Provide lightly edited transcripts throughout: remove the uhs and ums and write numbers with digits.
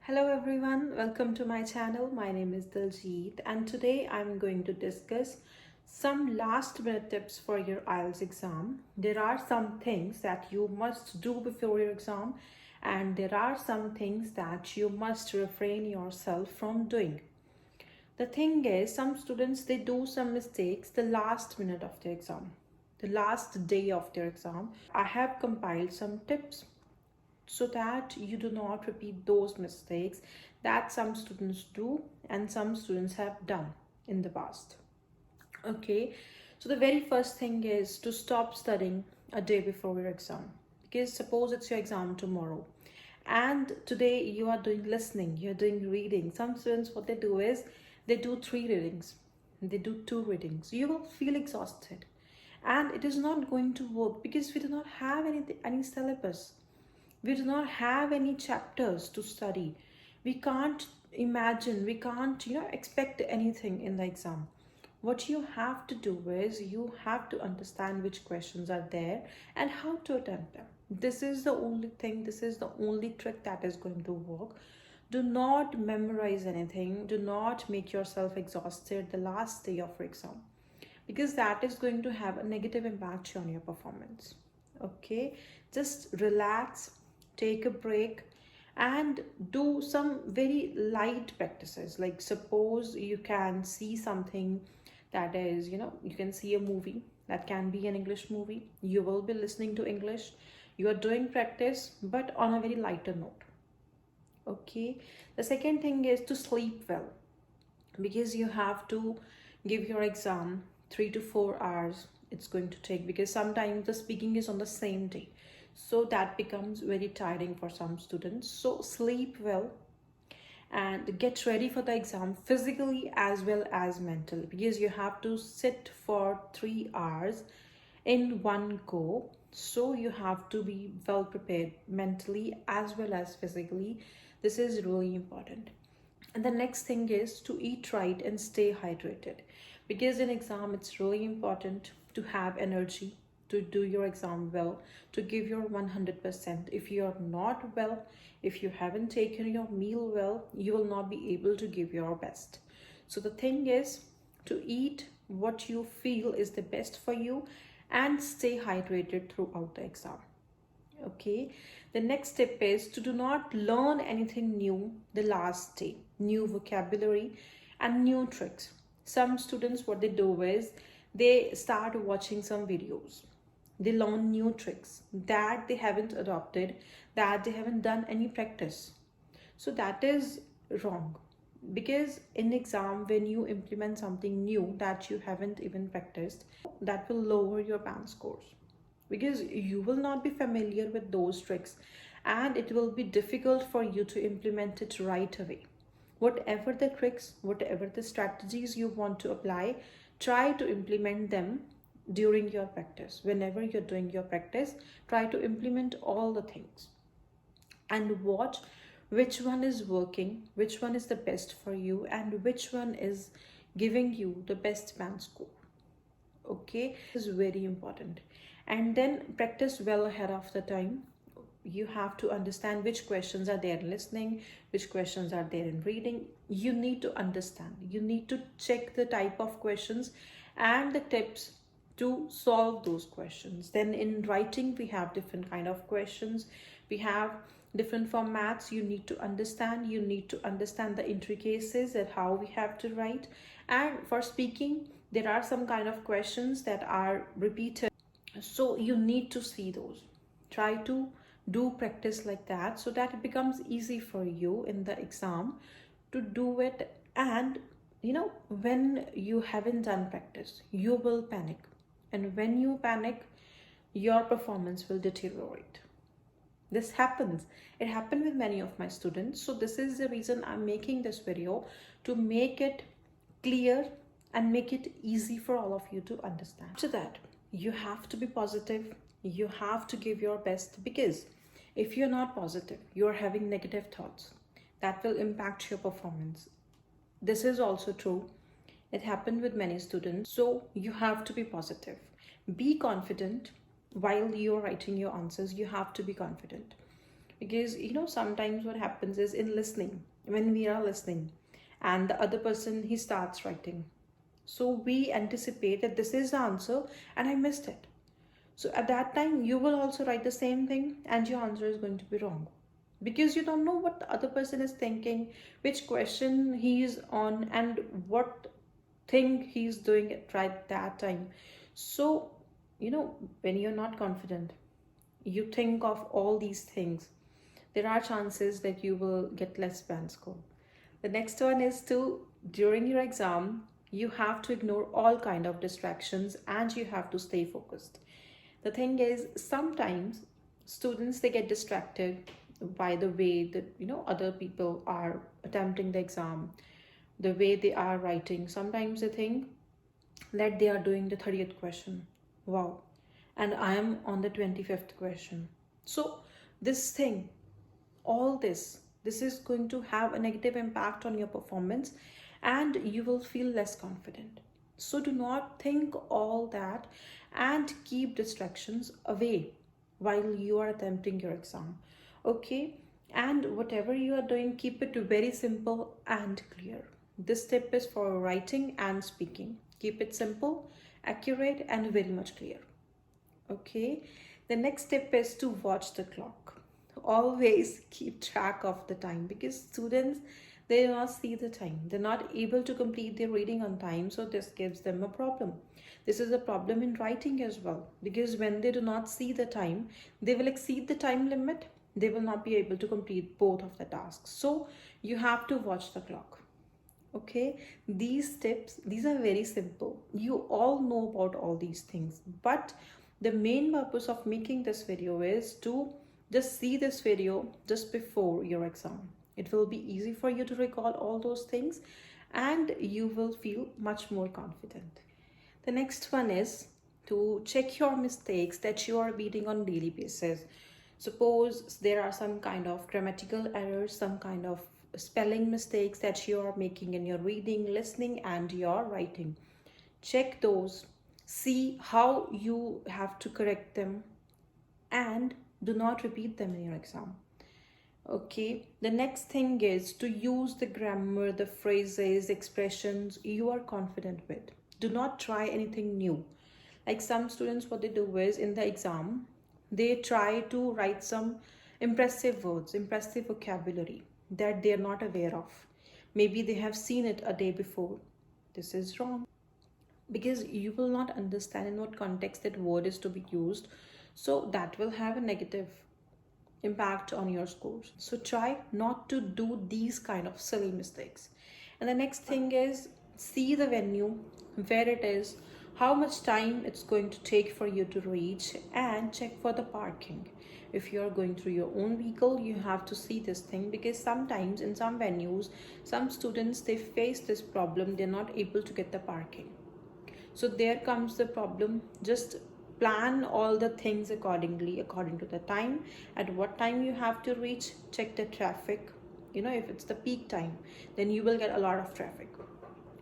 Hello everyone, welcome to my channel. My name is Diljit and today I'm going to discuss some last minute tips for your IELTS exam. There are some things that you must do before your exam and there are some things that you must refrain yourself from doing. The thing is, some students they do some mistakes the last minute of their exam, the last day of their exam. I have compiled some tips so that you do not repeat those mistakes that some students do and some students have done in the past. Okay, so the very first thing is to stop studying a day before your exam, because suppose it's your exam tomorrow and today you are doing listening, you're doing reading. Some students, what they do is they do 3 readings, they do 2 readings. You will feel exhausted and it is not going to work because we do not have any syllabus, we do not have any chapters to study. We can't imagine, we can't expect anything in the exam. What you have to do is you have to understand which questions are there and how to attempt them. This is the only thing, this is the only trick that is going to work. Do not memorize anything, do not make yourself exhausted the last day of your exam, because that is going to have a negative impact on your performance. Okay, just relax, take a break and do some very light practices. Like suppose you can see something that is, you can see a movie that can be an English movie. You will be listening to English, you are doing practice but on a very lighter note. Okay, the second thing is to sleep well, because you have to give your exam 3 to 4 hours it's going to take, because sometimes the speaking is on the same day, so that becomes very tiring for some students. So sleep well and get ready for the exam physically as well as mentally, because you have to sit for 3 hours in one go. So you have to be well prepared mentally as well as physically. This is really important. And the next thing is to eat right and stay hydrated, because in exam it's really important to have energy to do your exam well, to give your 100%. If you are not well, if you haven't taken your meal well, you will not be able to give your best. So the thing is to eat what you feel is the best for you and stay hydrated throughout the exam. Okay, the next step is to do not learn anything new the last day, new vocabulary and new tricks. Some students, what they do is they start watching some videos, they learn new tricks that they haven't adopted, that they haven't done any practice. So that is wrong, because in exam when you implement something new that you haven't even practiced, that will lower your band scores, because you will not be familiar with those tricks and it will be difficult for you to implement it right away. Whatever the tricks, whatever the strategies you want to apply, try to implement them during your practice. Whenever you're doing your practice, try to implement all the things and watch which one is working, which one is the best for you, and which one is giving you the best band score. Okay, this is very important. And then practice well ahead of the time. You have to understand which questions are there in listening, which questions are there in reading. You need to understand, you need to check the type of questions and the tips to solve those questions. Then in writing we have different kind of questions, we have different formats. You need to understand, you need to understand the intricacies and how we have to write. And for speaking, there are some kind of questions that are repeated, so you need to see those. Try to do practice like that so that it becomes easy for you in the exam to do it. And when you haven't done practice, you will panic, and when you panic, your performance will deteriorate. This happens, it happened with many of my students. So this is the reason I'm making this video, to make it clear and make it easy for all of you to understand. After that, you have to be positive, you have to give your best, because if you're not positive, you're having negative thoughts, that will impact your performance. This is also true, it happened with many students. So you have to be positive, be confident. While you're writing your answers, you have to be confident. Because sometimes what happens is in listening, when we are listening and the other person he starts writing, so we anticipate that this is the answer and I missed it. So at that time, you will also write the same thing and your answer is going to be wrong because you don't know what the other person is thinking, which question he is on, and what thing he's doing at right that time. So, when you're not confident, you think of all these things, there are chances that you will get less band score. The next one is to, during your exam, you have to ignore all kind of distractions and you have to stay focused. The thing is, sometimes students they get distracted by the way that other people are attempting the exam, the way they are writing. Sometimes they think that they are doing the 30th question, wow, and I am on the 25th question. So this thing, all this is going to have a negative impact on your performance and you will feel less confident. So do not think all that and keep distractions away while you are attempting your exam. Okay, and whatever you are doing, keep it very simple and clear. This tip is for writing and speaking. Keep it simple, accurate, and very much clear. Okay, the next tip is to watch the clock. Always keep track of the time because students they do not see the time, they're not able to complete their reading on time, so this gives them a problem. This is a problem in writing as well because when they do not see the time, they will exceed the time limit, they will not be able to complete both of the tasks. So you have to watch the clock. Okay, these tips, these are very simple, you all know about all these things, but the main purpose of making this video is to just see this video just before your exam. It will be easy for you to recall all those things and you will feel much more confident. The next one is to check your mistakes that you are reading on daily basis. Suppose there are some kind of grammatical errors, some kind of spelling mistakes that you are making in your reading, listening, and your writing. Check those, see how you have to correct them, and do not repeat them in your exam. Okay, the next thing is to use the grammar, the phrases, expressions you are confident with. Do not try anything new. Like some students, what they do is in the exam, they try to write some impressive words, impressive vocabulary that they are not aware of. Maybe they have seen it a day before. This is wrong because you will not understand in what context that word is to be used. So that will have a negative impact on your scores. So try not to do these kind of silly mistakes. And the next thing is see the venue, where it is, how much time it's going to take for you to reach, and check for the parking. If you are going through your own vehicle, you have to see this thing because sometimes in some venues, some students they face this problem, they're not able to get the parking. So there comes the problem. Just plan all the things accordingly, according to the time, at what time you have to reach. Check the traffic. If it's the peak time, then you will get a lot of traffic.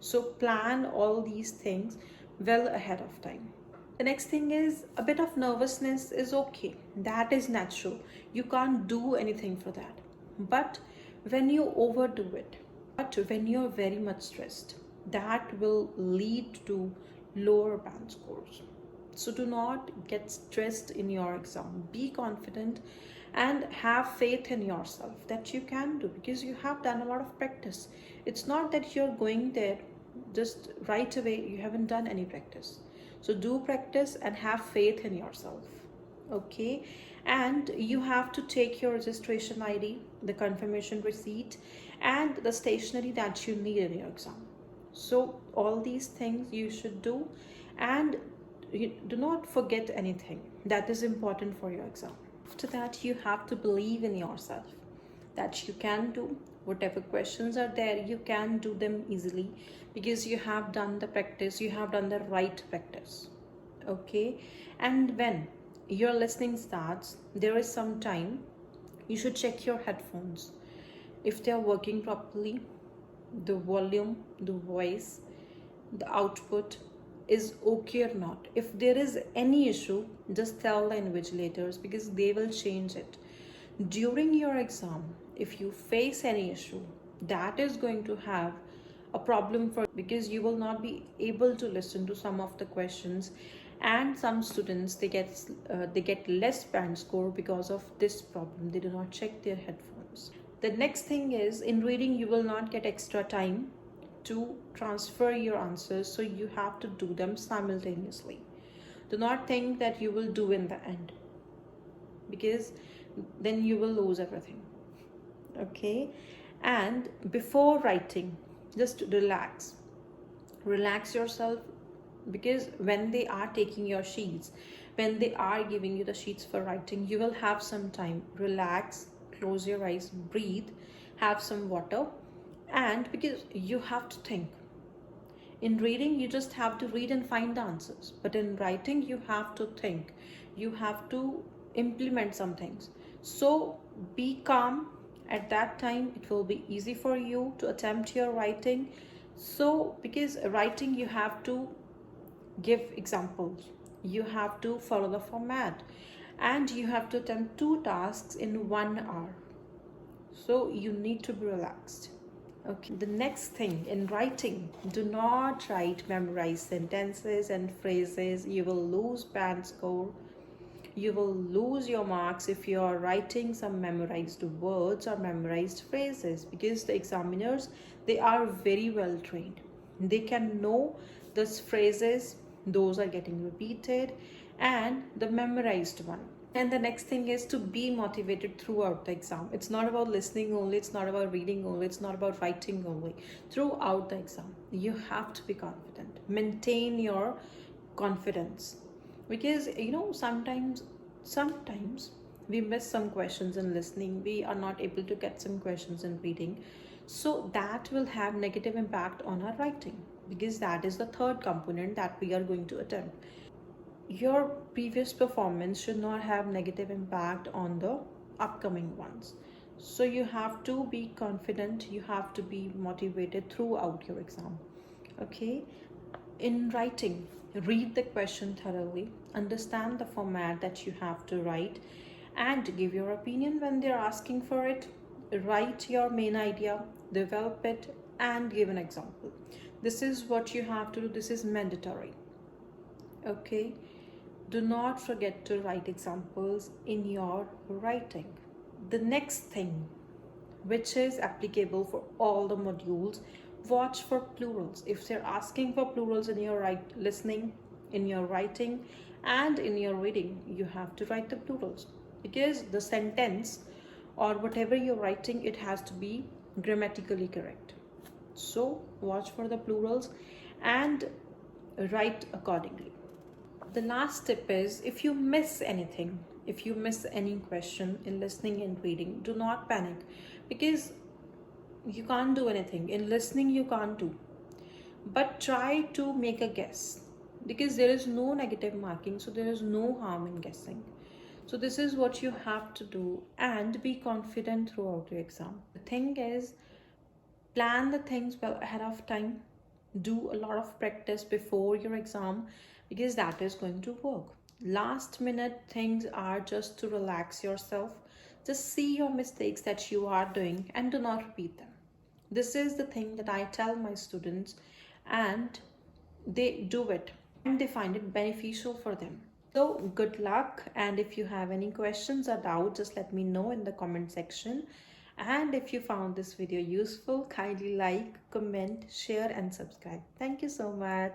So plan all these things well ahead of time. The next thing is a bit of nervousness is okay, that is natural, you can't do anything for that. But when you overdo it, but when you're very much stressed, that will lead to lower band scores. So do not get stressed in your exam. Be confident and have faith in yourself that you can do because you have done a lot of practice. It's not that you're going there just right away, you haven't done any practice. So do practice and have faith in yourself. Okay, and you have to take your registration ID, the confirmation receipt, and the stationery that you need in your exam. So all these things you should do, and you do not forget anything that is important for your exam. After that, you have to believe in yourself that you can do whatever questions are there, you can do them easily because you have done the practice, you have done the right practice. Okay, and when your listening starts, there is some time you should check your headphones if they are working properly, the volume, the voice, the output is okay or not. If there is any issue, just tell the invigilators because they will change it. During your exam, if you face any issue, that is going to have a problem for, because you will not be able to listen to some of the questions, and some students they get less band score because of this problem. They do not check their headphones. The next thing is, in reading you will not get extra time to transfer your answers, so you have to do them simultaneously. Do not think that you will do in the end, because then you will lose everything. Okay, and before writing, just relax yourself, because when they are taking your sheets, when they are giving you the sheets for writing, you will have some time. Relax, close your eyes, breathe, have some water, and because you have to think. In reading you just have to read and find the answers, but in writing you have to think, you have to implement some things. So be calm. At that time it will be easy for you to attempt your writing. So because writing you have to give examples, you have to follow the format, and you have to attempt 2 tasks in 1 hour, so you need to be relaxed. Okay, the next thing, in writing, do not write memorized sentences and phrases. You will lose band score. You will lose your marks if you are writing some memorized words or memorized phrases, because the examiners, they are very well trained. They can know those phrases, those are getting repeated, and the memorized one. And the next thing is to be motivated throughout the exam. It's not about listening only, it's not about reading only, it's not about writing only. Throughout the exam, you have to be confident. Maintain your confidence. Because sometimes we miss some questions in listening, we are not able to get some questions in reading. So that will have negative impact on our writing, because that is the third component that we are going to attempt. Your previous performance should not have negative impact on the upcoming ones. So you have to be confident, you have to be motivated throughout your exam. Okay, in writing, read the question thoroughly, understand the format that you have to write, and give your opinion when they're asking for it. Write your main idea, develop it, and give an example. This is what you have to do. This is mandatory. Okay, do not forget to write examples in your writing. The next thing, which is applicable for all the modules, watch for plurals. If they're asking for plurals in your listening, in your writing, and in your reading, you have to write the plurals, because the sentence or whatever you're writing, it has to be grammatically correct. So watch for the plurals and write accordingly. The last tip is, if you miss anything, if you miss any question in listening and reading, do not panic, because you can't do anything. In listening you can't do, but try to make a guess, because there is no negative marking, so there is no harm in guessing. So this is what you have to do, and be confident throughout your exam. The thing is, plan the things well ahead of time. Do a lot of practice before your exam, because that is going to work. Last minute things are just to relax yourself. Just see your mistakes that you are doing and do not repeat them. This is the thing that I tell my students, and they do it and they find it beneficial for them. So good luck, and if you have any questions or doubts, just let me know in the comment section. And if you found this video useful, kindly like, comment, share and subscribe. Thank you so much.